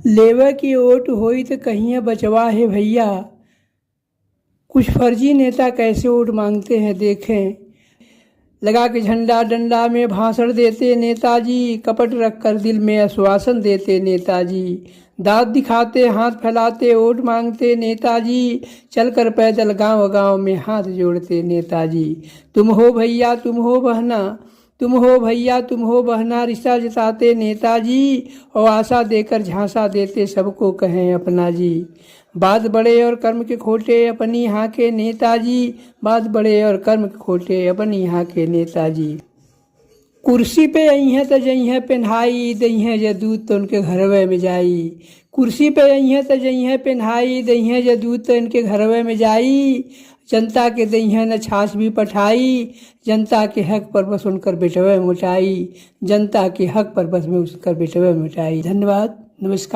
लेवा की ओट होई तो कहिए बचवा है भैया। कुछ फर्जी नेता कैसे वोट मांगते हैं देखें। लगा के झंडा डंडा में भाषण देते नेताजी, कपट रख कर दिल में आश्वासन देते नेताजी। दांत दिखाते हाथ फैलाते वोट मांगते नेताजी, चलकर पैदल गांव गांव में हाथ जोड़ते नेताजी। तुम हो भैया तुम हो बहना, तुम हो भैया तुम हो बहना, रिश्ता जताते नेताजी और आशा देकर झांसा देते सबको कहें अपना जी। बात बड़े और कर्म के खोटे अपनी यहाँ के नेताजी, बात बड़े और कर्म के खोटे अपनी यहाँ के नेताजी। कुर्सी पे आई हैं तो जई हैं पेन्हाई, दई हैं जदूत तो उनके घरवे में जाई। कुर्सी पे आई हैं तो जई हैं पेन्हाई, दई हैं जदूत तो इनके घरवे में जाई। जनता के दई हैं न छाछ भी पठाई, जनता के हक पर बस उनकर बेटवे मिटाई, जनता के हक पर बस में उसकर बेटवे मिटाई। धन्यवाद, नमस्कार।